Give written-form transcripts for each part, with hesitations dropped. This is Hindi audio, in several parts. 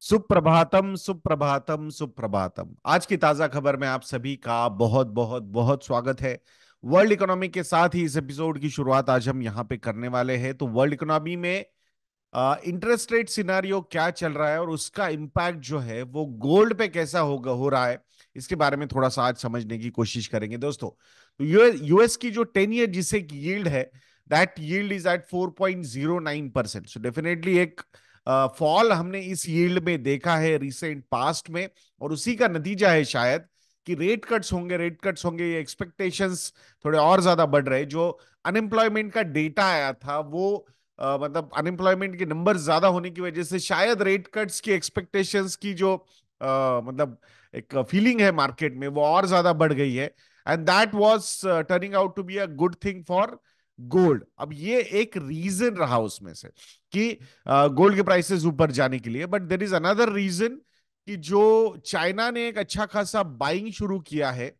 सुप्रभातम सुप्रभातम सुप्रभातम। आज की ताजा खबर में आप सभी का बहुत बहुत बहुत स्वागत है। वर्ल्ड इकोनॉमी के साथ ही इस एपिसोड की शुरुआत आज हम यहाँ पे करने वाले हैं। तो वर्ल्ड इकोनॉमी में इंटरेस्ट रेट सिनारियो क्या चल रहा है और उसका इम्पैक्ट जो है वो गोल्ड पे कैसा होगा हो रहा है, इसके बारे में थोड़ा सा आज समझने की कोशिश करेंगे दोस्तों। तो यूएस की जो 10 ईयर जिसे यील्ड है, that yield is at 4.09%। So definitely एक फॉल हमने इस यील्ड में देखा है रिसेंट पास्ट में, और उसी का नतीजा है शायद कि रेट कट्स होंगे, ये एक्सपेक्टेशंस थोड़े और ज्यादा बढ़ रहे। जो अनएम्प्लॉयमेंट का डेटा आया था वो मतलब अनएम्प्लॉयमेंट के नंबर ज्यादा होने की वजह से शायद रेट कट्स की एक्सपेक्टेशंस की जो मतलब एक फीलिंग है मार्केट में वो और ज्यादा बढ़ गई है। And that was turning out to be a good thing for gold. अब ये एक रीजन रहा उसमें से कि गोल्ड के प्राइसेस ऊपर जाने के लिए, but there is another reason कि जो चाइना ने एक अच्छा खासा बाइंग शुरू किया है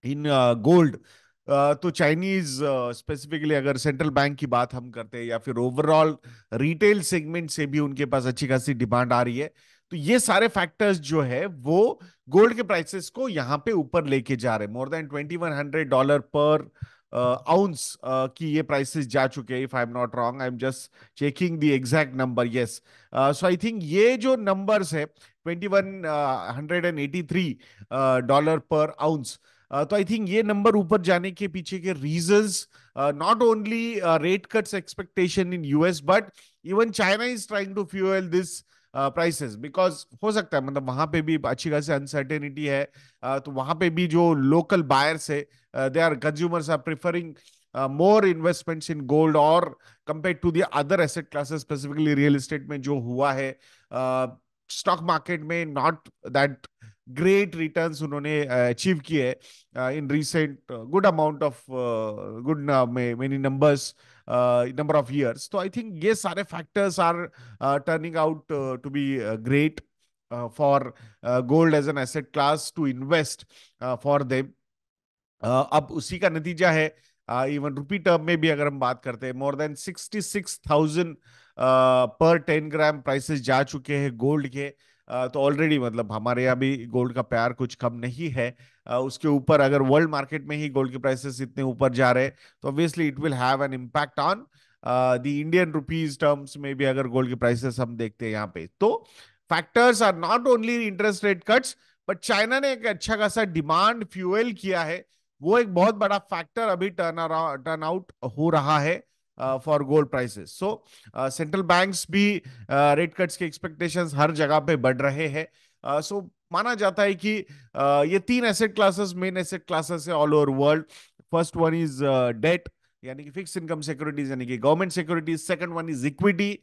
इन गोल्ड। तो चाइनीज स्पेसिफिकली अगर सेंट्रल बैंक की बात हम करते हैं या फिर ओवरऑल रिटेल सेगमेंट से भी उनके पास अच्छी खासी डिमांड आ रही है। तो ये सारे फैक्टर्स जो है वो गोल्ड के प्राइसेस को यहाँ पे ऊपर लेके जा रहे हैं। मोर देन $2100 पर आउंस की ये प्राइसेस जा चुके हैं। If I am not wrong, I am just checking the exact number. Yes, so I think ये जो नंबर्स है 2183 पर आउंस। तो आई थिंक ये नंबर ऊपर जाने के पीछे के reasons not only rate cuts expectation in US, but even China is trying to fuel this prices. Because हो सकता है मतलब वहां पे भी अच्छी खासी अनसर्टेनिटी है। तो वहां पे भी जो लोकल बायर्स है, they are consumers are preferring more investments in gold और compare to the other asset classes, specifically real estate में जो हुआ है स्टॉक मार्केट में नॉट दैट ग्रेट रिटर्न्स उन्होंने अचीव किए in recent good amount of good many numbers number of years. तो आई थिंक ये सारे factors are turning out to be great for gold as an asset class to invest for them. अब उसी का नतीजा है इवन रुपी टर्म में भी अगर हम बात करते हैं, मोर देन 66,000 पर 10 ग्राम प्राइसेस जा चुके हैं गोल्ड के। तो ऑलरेडी मतलब हमारे यहाँ भी गोल्ड का प्यार कुछ कम नहीं है। उसके ऊपर अगर वर्ल्ड मार्केट में ही गोल्ड के प्राइसेस इतने ऊपर जा रहे हैं तो obviously it will have an impact on the Indian rupees terms में भी। अगर गोल्ड के प्राइसेस हम देखते हैं यहाँ पे तो factors are not only interest rate cuts, but China ने एक अच्छा खासा डिमांड फ्यूएल किया है। वो एक बहुत बड़ा फैक्टर अभी टर्न आउट हो रहा है for gold prices. So central banks भी रेट कट्स के एक्सपेक्टेशंस हर जगह पे बढ़ रहे हैं। सो माना जाता है कि ये तीन asset classes main asset classes है all over world. First one is debt, यानी कि फिक्स इनकम सिक्योरिटीज यानी कि government securities. Second one is equity,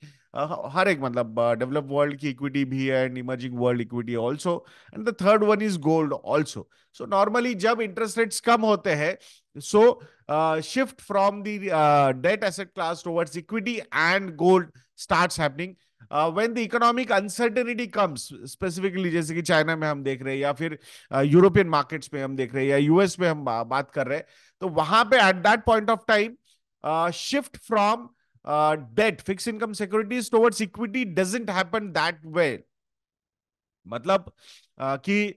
हर एक मतलब डेवलप वर्ल्ड की इक्विटी भी है and emerging world equity also. And the third one is gold also. So normally जब इंटरेस्ट रेट्स कम होते हैं, so shift from the debt asset class towards equity and gold starts happening. When the economic uncertainty comes, specifically जैसे कि चाइना में हम देख रहे हैं या फिर यूरोपियन मार्केट्स में हम देख रहे हैं या यूएस में हम बात कर रहे हैं, तो वहां पे at that point of time shift from debt fixed income securities towards equity doesn't happen that way. मतलब कि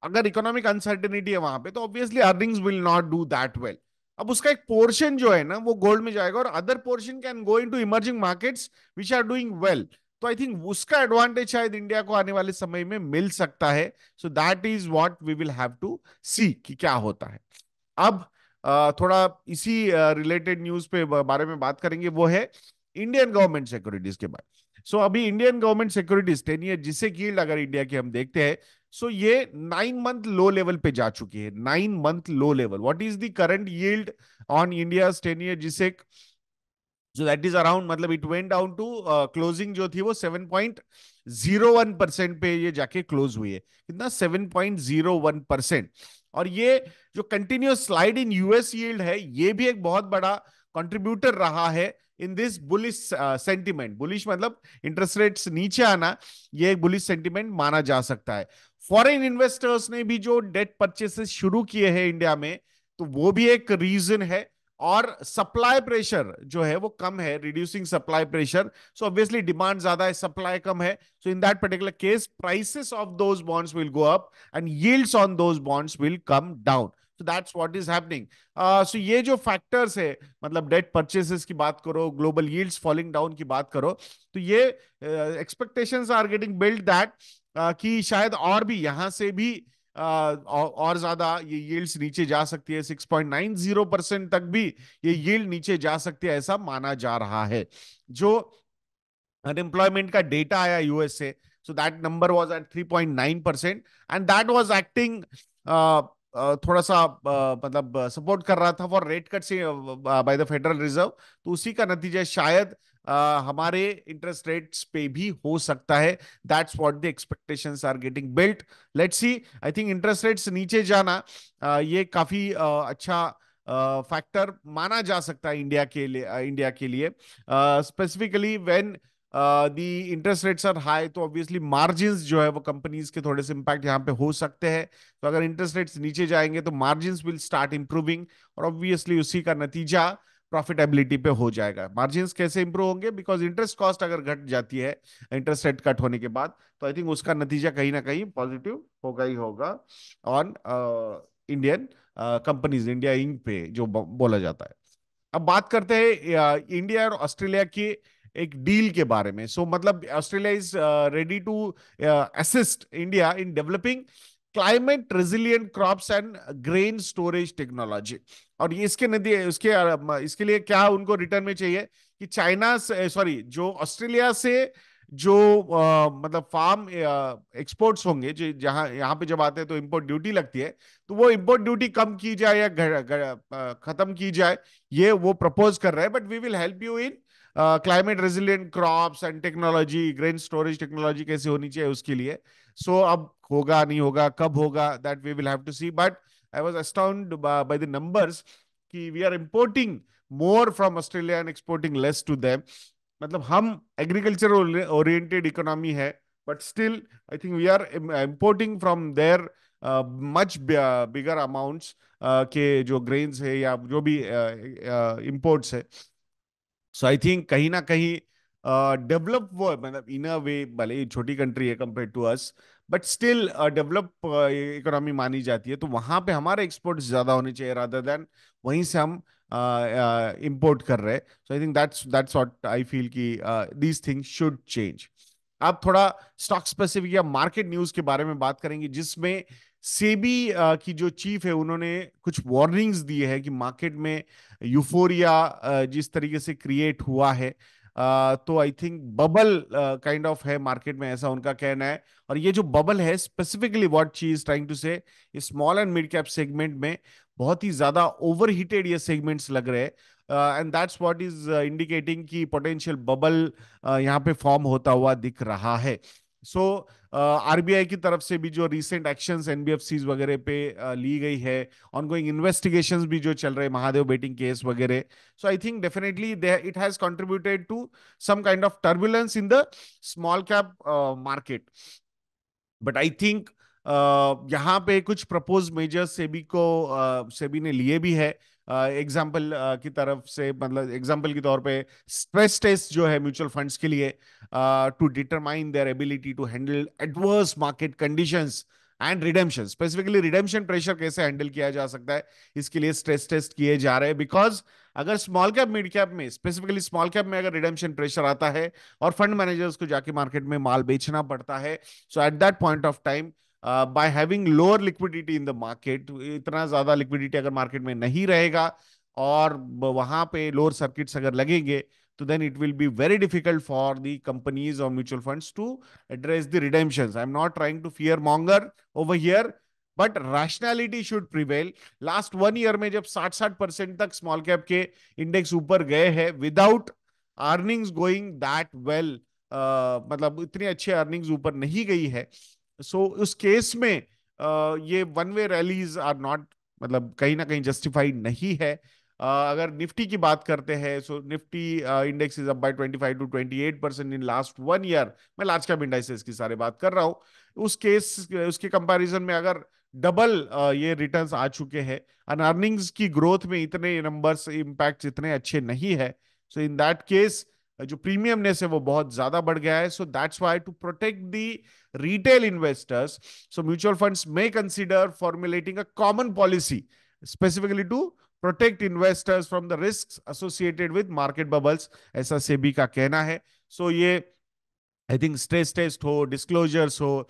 अगर इकोनॉमिक अनसर्टेनिटी है वहां पे तो obviously earnings will not do that well. अब उसका एक पोर्शन जो है ना वो गोल्ड में जाएगा और other portion can go into emerging markets which are doing well. तो आई थिंक उसका एडवांटेज शायद इंडिया को आने वाले समय में मिल सकता है। So that is what we will have to see कि क्या होता है। अब थोड़ा इसी रिलेटेड न्यूज पे बारे में बात करेंगे, वो है इंडियन गवर्नमेंट सिक्योरिटीज के बारे। सो अभी इंडियन गवर्नमेंट सिक्योरिटीज 10 ईयर जिसे की अगर इंडिया की हम देखते हैं, सो ये 9 मंथ लो लेवल पे जा चुकी है। 9 month low level, what is the current yield on India 10 year जिसे, सो दैट इज अराउंड मतलब it went down to closing जो थी वो 7.01% पे ये जाके क्लोज हुई है। कितना? 7.01%। और ये जो continuous slide in US yield है ये भी एक बहुत बड़ा कंट्रीब्यूटर रहा है in this bullish sentiment. Bullish मतलब इंटरेस्ट रेट्स नीचे आना, ये एक बुलिश सेंटिमेंट माना जा सकता है। फॉरेन इन्वेस्टर्स ने भी जो डेट परचेसेस शुरू किए हैं इंडिया में, तो वो भी एक रीजन है। और सप्लाई प्रेशर जो है वो कम है, reducing supply pressure, so obviously demand ज्यादा है, सप्लाई कम है, so in that particular case prices of those bonds will go up and yields on those bonds will come down. So that's what is happening. So ये जो फैक्टर्स है, मतलब डेट परचेसेस की बात करो, ग्लोबल यील्ड्स फॉलिंग डाउन की बात करो, तो ये expectations are getting build that कि शायद और भी यहां से भी और ज्यादा ये यील्ड्स नीचे जा सकती है, 6.90% तक भी ये यील्ड नीचे जा सकती है, ऐसा माना जा रहा है. जो अनएम्प्लॉयमेंट का डेटा आया यूएस से, so that number was at 3.9% and that was acting थोड़ा सा मतलब सपोर्ट कर रहा था फॉर रेट कट से बाय द फेडरल रिजर्व. तो उसी का नतीजा शायद हमारे इंटरेस्ट रेट्स पे भी हो सकता है. That's what the expectations are getting built. Let's see. I think interest rates नीचे जाना ये काफी अच्छा फैक्टर माना जा सकता है इंडिया के लिए specifically when the interest rates are high. तो ऑब्वियसली मार्जिन्स जो है वो कंपनीज के थोड़े से इंपैक्ट यहाँ पे हो सकते हैं. तो अगर इंटरेस्ट रेट्स नीचे जाएंगे तो मार्जिन्स विल स्टार्ट इंप्रूविंग और ऑब्वियसली उसी का नतीजा प्रॉफिटेबिलिटी पे हो जाएगा. मार्जिन्स कैसे इंप्रूव होंगे? बिकॉज इंटरेस्ट कॉस्ट अगर घट जाती है इंटरेस्ट रेट कट होने के बाद, तो आई थिंक उसका नतीजा कहीं ना कहीं पॉजिटिव होगा ही होगा on Indian companies, India Inc पे जो बोला जाता है. अब बात करते हैं इंडिया और ऑस्ट्रेलिया की एक डील के बारे में. सो मतलब Australia is ready to assist India in developing climate resilient crops and grain storage technology. और ये इसके नदी इसके लिए क्या उनको रिटर्न में चाहिए कि चाइना से, सॉरी, जो ऑस्ट्रेलिया से जो मतलब फार्म एक्सपोर्ट्स होंगे, जो जहां यहाँ पे जब आते हैं तो इंपोर्ट ड्यूटी लगती है, तो वो इंपोर्ट ड्यूटी कम की जाए या खत्म की जाए, ये वो प्रपोज कर रहे हैं. But we will help you in climate resilient crops and technology, grain storage technology कैसे होनी चाहिए उसके लिए. सो अब होगा नहीं होगा, कब होगा, that we will have to see. But I was astound by the numbers कि we are importing more from Australia and exporting less to them. मतलब हम एग्रीकल्चर ओरिएंटेड इकोनॉमी है, but still I think we are importing from there much bigger amounts के जो ग्रेन्स है या जो भी इंपोर्ट्स है. सो आई थिंक कहीं ना कहीं डेवलप वो मतलब इन अ वे, भले ही छोटी कंट्री है compare to us, but still develop economy मानी जाती है, तो वहां पे हमारे एक्सपोर्ट ज्यादा होने चाहिए रादर देन वहीं से हम इंपोर्ट कर रहे हैं. So I think that's what I feel कि दीज थिंग्स शुड चेंज. आप थोड़ा स्टॉक स्पेसिफिक या मार्केट न्यूज के बारे में बात करेंगे, जिसमें सेबी की जो चीफ है उन्होंने कुछ वार्निंग्स दी है कि मार्केट में यूफोरिया जिस तरीके से क्रिएट हुआ है, तो I think bubble kind of है मार्केट में, ऐसा उनका कहना है. और ये जो बबल है, specifically what she is trying to say, small and mid cap segment में बहुत ही ज्यादा ओवर हीटेड ये सेगमेंट्स लग रहे हैं and that's what is indicating कि पोटेंशियल बबल यहाँ पे फॉर्म होता हुआ दिख रहा है. सो आरबीआई की तरफ से भी जो रिसेंट एक्शंस एनबीएफसीज वगैरह पे ली गई है, ऑनगोइंग इन्वेस्टिगेशंस भी जो चल रहे हैं, महादेव बेटिंग केस वगैरह, so I think definitely it has contributed to some kind of turbulence in the small cap market. But I think यहाँ पे कुछ प्रपोज मेजर्स सेबी ने लिए भी है. एग्जाम्पल की तरफ से, मतलब एग्जाम्पल के तौर पे स्ट्रेस टेस्ट जो है म्यूचुअल फंड्स के लिए to determine their ability to handle adverse market conditions and redemption. Specifically redemption pressure कैसे हैंडल किया जा सकता है, इसके लिए स्ट्रेस टेस्ट किए जा रहे हैं. बिकॉज अगर स्मॉल कैप मिड कैप में, स्पेसिफिकली स्मॉल कैप में अगर रिडेम्पशन प्रेशर आता है और फंड मैनेजर्स को जाके मार्केट में माल बेचना पड़ता है, so at that point of time by having lower liquidity in the market, इतना ज्यादा लिक्विडिटी अगर मार्केट में नहीं रहेगा और वहां पे लोअर सर्किट्स अगर लगेंगे, तो then it will be very difficult for the companies or mutual funds to address the redemptions. I'm not trying to fear monger over here, but rationality should prevail. Last 1 year में जब 60% तक स्मॉल कैप के इंडेक्स ऊपर गए हैं without earnings going that well, मतलब इतनी अच्छी अर्निंग्स ऊपर नहीं गई है, सो उस केस में ये one way rallies are not, मतलब कहीं ना कहीं जस्टिफाइड नहीं है. अगर निफ्टी की बात करते हैं, so Nifty index is up by 25 to 28% in last 1 year. मैं लार्ज कैप इंडाइसेस की सारे बात कर रहा हूँ. उसके कंपैरिजन में अगर डबल ये रिटर्न्स आ चुके हैं। और अर्निंग्स की ग्रोथ में इतने नंबर्स इम्पैक्ट इतने अच्छे नहीं है। सो इन दैट केस जो प्रीमियमनेस है वो बहुत ज्यादा बढ़ गया है। So that's why to protect the retail investors, so mutual funds may consider formulating a common policy specifically to protect investors from the risks associated with market bubbles, ऐसा सेबी का कहना है। सो ये आई थिंक स्ट्रेस टेस्ट हो, डिस्क्लोजर्स हो,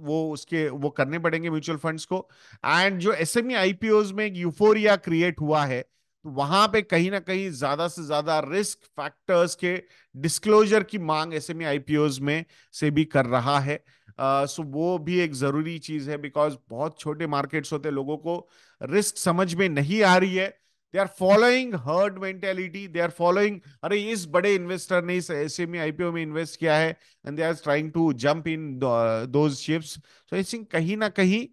वो उसके वो करने पड़ेंगे म्यूचुअल फंड्स को। एंड जो एसएमई आईपीओज में एक यूफोरिया क्रिएट हुआ है, तो वहां पे कहीं ना कहीं ज्यादा से ज्यादा रिस्क फैक्टर्स के डिस्क्लोजर की मांग एसएमई आईपीओज में से भी कर रहा है। सो वो भी एक जरूरी चीज है, बिकॉज बहुत छोटे मार्केट्स होते हैं, लोगों को रिस्क समझ में नहीं आ रही है। They are following herd mentality, they are following, अरे इस बड़े इन्वेस्टर ने इस एसएमई आईपीओ में इन्वेस्ट किया है, and they are trying to jump in those ships. So I think कहीं ना कहीं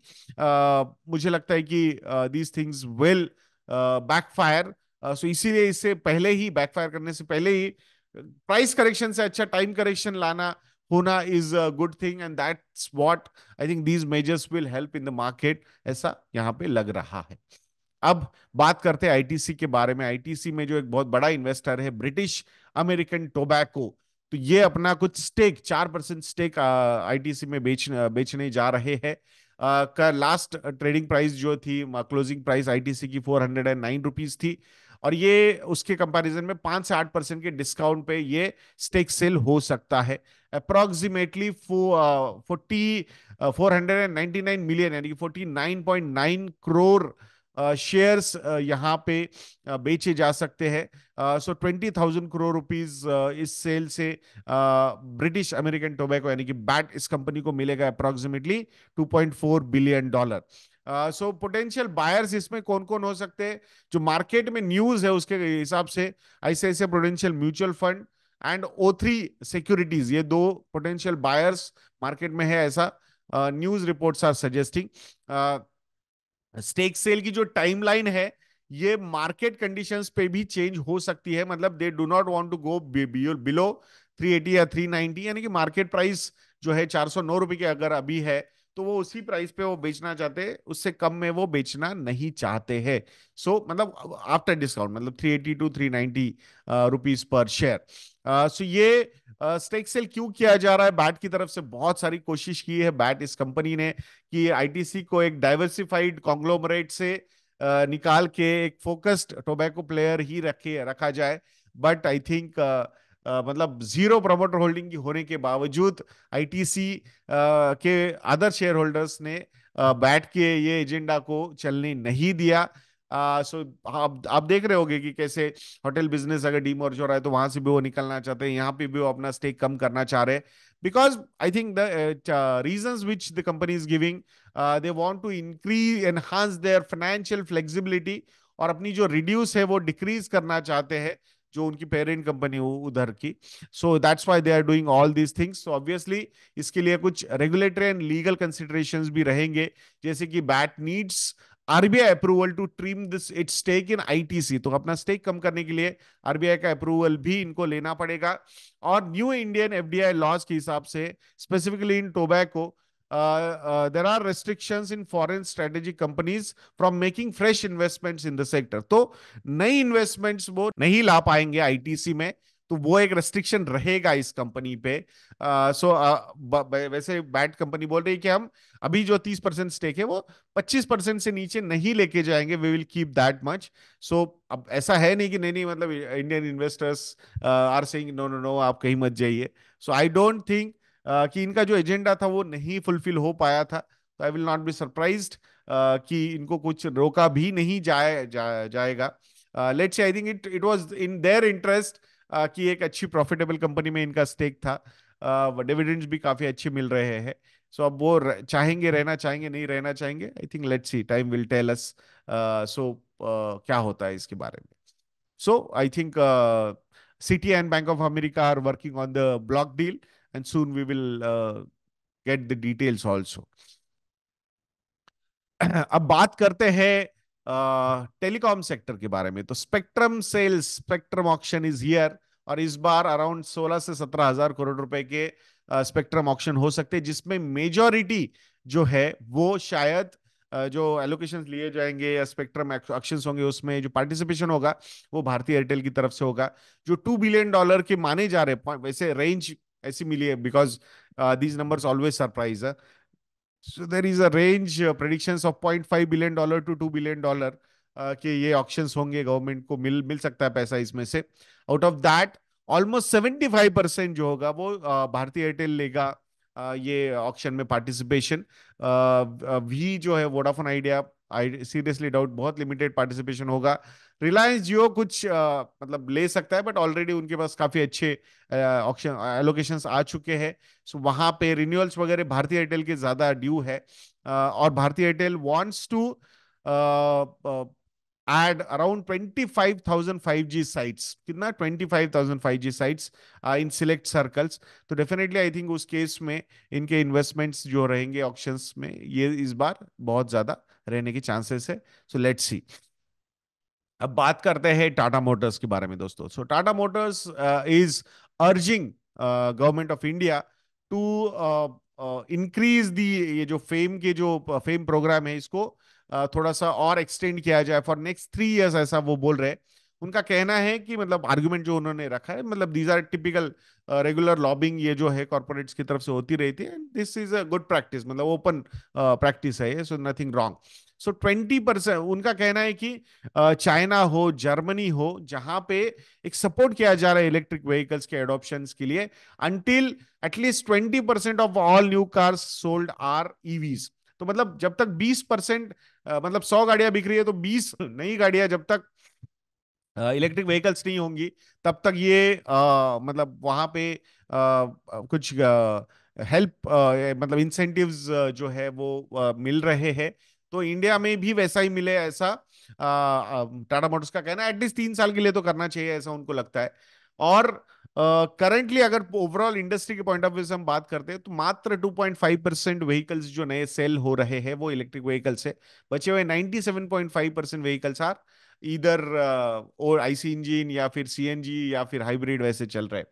मुझे लगता है कि these things will backfire. So इसीलिए इससे पहले ही, बैकफायर करने से पहले ही, प्राइस करेक्शन से अच्छा टाइम करेक्शन लाना होना is a good thing, and that's what I think these measures will help in the market, ऐसा यहाँ पे लग रहा है। अब बात करते हैं आईटीसी के बारे में। आईटीसी में जो एक बहुत बड़ा इन्वेस्टर है ब्रिटिश अमेरिकन टोबैको, तो ये अपना कुछ स्टेक 4% स्टेक आईटीसी में बेचने जा रहे हैं। का लास्ट ट्रेडिंग प्राइस जो थी, क्लोजिंग प्राइस आईटीसी की 409 रुपीज थी, और ये उसके कंपैरिजन में 5 से 8% के डिस्काउंट पे ये स्टेक सेल हो सकता है। अप्रोक्सीमेटली 499 मिलियन, यानी कि 49.9 करोड़ शेयर्स यहाँ पे बेचे जा सकते हैं। सो 20,000 करोड़ रुपीज इस सेल से ब्रिटिश अमेरिकन टोबैको यानी कि बैट इस कंपनी को मिलेगा approximately $2.4 billion. So potential buyers इसमें कौन कौन हो सकते हैं, जो मार्केट में न्यूज है उसके हिसाब से ऐसे Prudential mutual fund and O3 securities, ये दो पोटेंशियल बायर्स मार्केट में है, ऐसा news reports are suggesting. Stake sale की जो टाइमलाइन है ये मार्केट कंडीशंस पे भी चेंज हो सकती है। मतलब they do not want to go below 380 या 390, यानी कि मार्केट प्राइस जो है 409 रुपए की अगर अभी है, तो वो उसी प्राइस पे वो बेचना चाहते हैं, उससे कम में वो बेचना नहीं चाहते हैं। सो मतलब आफ्टर डिस्काउंट, मतलब 380 to 390 रुपीज पर शेयर। सो ये स्टेक सेल क्यों किया जा रहा है? बैट की तरफ से बहुत सारी कोशिश की है बैट इस कंपनी ने कि आईटीसी को एक डाइवर्सिफाइड कॉन्ग्लोमरेट से निकाल के एक फोकस्ड टोबैको प्लेयर ही रखा जाए। बट आई थिंक मतलब जीरो प्रमोटर होल्डिंग की होने के बावजूद आईटीसी के अदर शेयर होल्डर्स ने बैठ के ये एजेंडा को चलने नहीं दिया। सो आप देख रहे होंगे कि कैसे होटल बिजनेस अगर डीमर्ज हो रहा है तो वहां से भी वो निकलना चाहते हैं, यहाँ पे भी वो अपना स्टेक कम करना चाह रहे हैं। Because I think the reasons which the company is giving, they want to increase enhance their financial flexibility, और अपनी जो रिड्यूस है वो डिक्रीज करना चाहते हैं, जो उनकी पेरेंट कंपनी हो उधर की। So that's why they are doing all these things. So obviously इसके लिए कुछ रेगुलेटरी एंड लीगल कंसिडरेशंस भी रहेंगे, जैसे कि BAT needs RBI approval to trim this its stake in ITC, तो अपना स्टेक कम करने के लिए आरबीआई का अप्रूवल भी इनको लेना पड़ेगा। और न्यू इंडियन एफडीआई लॉज के हिसाब से specifically in tobacco, there are restrictions in foreign strategic companies from making fresh investments in the sector, तो नई इन्वेस्टमेंट्स वो नहीं ला पाएंगे आईटीसी में, तो वो एक रेस्ट्रिक्शन रहेगा इस कंपनी पे। सो वैसे बैट कंपनी बोल रही है कि हम अभी जो 30% स्टेक है वो 25% से नीचे नहीं लेके जाएंगे, we will keep that much. So अब ऐसा है नहीं कि नहीं नहीं, मतलब Indian investors are saying no no no आप कहीं मत जाइए। सो आई डोंट थिंक कि इनका जो एजेंडा था वो नहीं फुलफिल हो पाया था, तो I will not be surprised कि इनको कुछ रोका भी नहीं जाएगा। Let's say I think it was in their interest कि एक अच्छी प्रॉफिटेबल कंपनी में इनका स्टेक था, डिविडेंड्स भी काफी अच्छे मिल रहे हैं। सो अब वो चाहेंगे रहना चाहेंगे नहीं रहना चाहेंगे, I think let's see, time will tell us. So क्या होता है इसके बारे में। So I think Citi and Bank of America are working on the block deal, and soon we will get the details also. अब बात करते हैं टेलीकॉम सेक्टर के बारे में। तो spectrum sales, spectrum auction is here, और इस बार अराउंड 16 से 17 हजार करोड़ रुपए के स्पेक्ट्रम ऑक्शन हो सकते हैं, जिसमें मेजॉरिटी जो है वो शायद जो एलोकेशंस लिए जाएंगे या स्पेक्ट्रम ऑक्शंस होंगे उसमें जो पार्टिसिपेशन होगा वो भारतीय एयरटेल की तरफ से होगा। जो $2 बिलियन के माने जा रहे हैं, वैसे रेंज ऐसी मिली है, because these numbers always surprise. So there is a range predictions of $0.5 billion to $2 billion कि ये ऑक्शंस होंगे, गवर्नमेंट को मिल सकता है पैसा इसमें से। आउट ऑफ दैट ऑलमोस्ट 75% जो होगा वो भारतीय एयरटेल लेगा ये ऑक्शन में पार्टिसिपेशन। वी जो है Vodafone idea, I seriously doubt, बहुत लिमिटेड पार्टिसिपेशन होगा। रिलायंस जियो कुछ मतलब ले सकता है, बट ऑलरेडी उनके पास काफी अच्छे ऑक्शन एलोकेशंस आ चुके हैं। सो वहां पे रिन्यूअल्स वगैरह भारतीय एयरटेल के ज्यादा ड्यू है। और Bharti Airtel wants to add around 25,000 5G sites, कितना 25,000 5G sites in select circles। तो डेफिनेटली आई थिंक उस केस में इनके इन्वेस्टमेंट्स जो रहेंगे ऑक्शंस में ये इस बार बहुत ज्यादा रहने की चांसेस है। सो लेट्स सी। अब बात करते हैं टाटा मोटर्स के बारे में दोस्तों। So Tata Motors is urging Government of India to increase the, ये जो फेम के जो फेम प्रोग्राम है इसको थोड़ा सा और एक्सटेंड किया जाए फॉर नेक्स्ट 3 इयर्स, ऐसा वो बोल रहे हैं। उनका कहना है कि मतलब आर्गुमेंट जो उन्होंने रखा है, मतलब these are typical regular lobbying ये जो है कॉर्पोरेट्स की तरफ से होती रहती है। This is a good practice, मतलब ओपन प्रैक्टिस है ये, सो नथिंग रॉन्ग। सो 20% उनका कहना है कि चाइना हो, जर्मनी हो, जहां पे एक सपोर्ट किया जा रहा है इलेक्ट्रिक व्हीकल्स के एडॉप्शन के लिए, until at least 20% of all new cars sold are EVs. तो मतलब जब तक 20%, मतलब 100 गाड़ियां बिक रही है तो 20 नई गाड़ियां जब तक इलेक्ट्रिक व्हीकल्स नहीं होंगी तब तक ये मतलब वहां पे कुछ हेल्प, मतलब इंसेंटिव्स जो है वो मिल रहे हैं। तो इंडिया में भी वैसा ही मिले, ऐसा टाटा मोटर्स का कहना है। एटलीस्ट 3 साल के लिए तो करना चाहिए, ऐसा उनको लगता है। और करंटली अगर ओवरऑल इंडस्ट्री के पॉइंट ऑफ व्यू से हम बात करते हैं तो मात्र 2.5% व्हीकल्स जो नए सेल हो रहे हैं वो इलेक्ट्रिक व्हीकल्स है। बचे हुए 97.5% व्हीकल्स आर इधर और आईसी इंजन या फिर सीएनजी या फिर हाइब्रिड वैसे चल रहे हैं।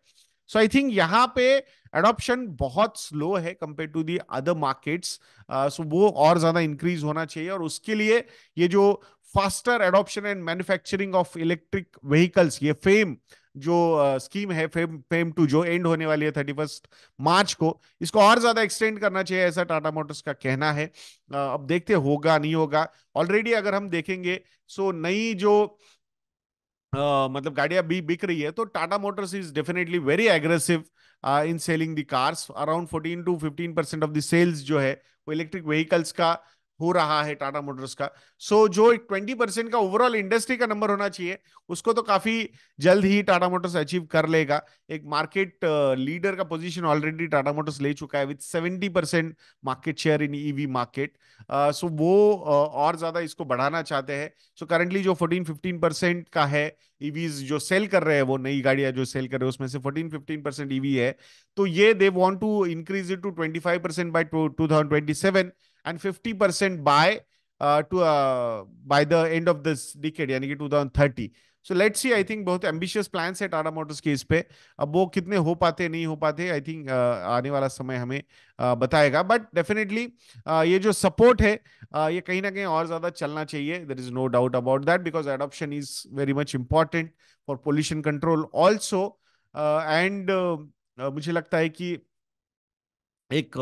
सो आई थिंक यहाँ पे एडॉप्शन बहुत स्लो है compare to the other markets. So वो और ज्यादा इंक्रीज होना चाहिए, और उसके लिए ये जो faster adoption and manufacturing of electric vehicles, ये फेम जो स्कीम है, फेम फेम टू जो एंड होने वाली है 31 मार्च को, इसको और ज्यादा एक्सटेंड करना चाहिए, ऐसा टाटा मोटर्स का कहना है। अब देखते होगा नहीं होगा। ऑलरेडी अगर हम देखेंगे सो नई जो मतलब गाड़ियां भी बिक रही है, तो Tata Motors is definitely very aggressive in selling the cars. Around 14 to 15% of the sales जो है वो इलेक्ट्रिक व्हीकल्स का हो रहा है टाटा मोटर्स का। सो जो 20% का ओवरऑल इंडस्ट्री का नंबर होना चाहिए उसको तो काफी जल्द ही टाटा मोटर्स अचीव कर लेगा। एक मार्केट लीडर का पोजीशन ऑलरेडी टाटा मोटर्स ले चुका है with 70% market share in EV market. So वो और ज्यादा इसको बढ़ाना चाहते हैं। सो करंटली जो 14-15% का है ईवीज जो सेल कर रहे हैं, वो नई गाड़ियां जो सेल कर रहे हैं उसमें से 14-15% ईवी है। तो ये they want to increase it to 25% by 2027 and 50% by to by the end of this decade, यानी कि 2030। So let's see, I think बहुत एम्बिशियस प्लान्स है टाटा मोटर्स के इस पे। अब वो कितने हो पाते नहीं हो पाते, आई थिंक आने वाला समय हमें बताएगा। बट डेफिनेटली ये जो सपोर्ट है ये कहीं ना कहीं और ज्यादा चलना चाहिए। There is no doubt about that, because adoption is very much important for pollution control also. And मुझे लगता है कि एक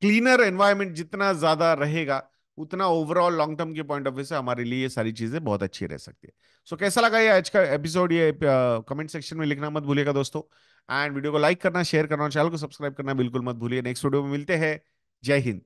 क्लीनर एनवायरनमेंट जितना ज्यादा रहेगा उतना ओवरऑल लॉन्ग टर्म के पॉइंट ऑफ व्यू से हमारे लिए ये सारी चीजें बहुत अच्छी रह सकती है। सो कैसा लगा ये आज का एपिसोड, ये कमेंट सेक्शन में लिखना मत भूलिएगा दोस्तों। एंड वीडियो को लाइक करना, शेयर करना, चैनल को सब्सक्राइब करना बिल्कुल मत भूलिए। नेक्स्ट वीडियो में मिलते हैं। जय हिंद।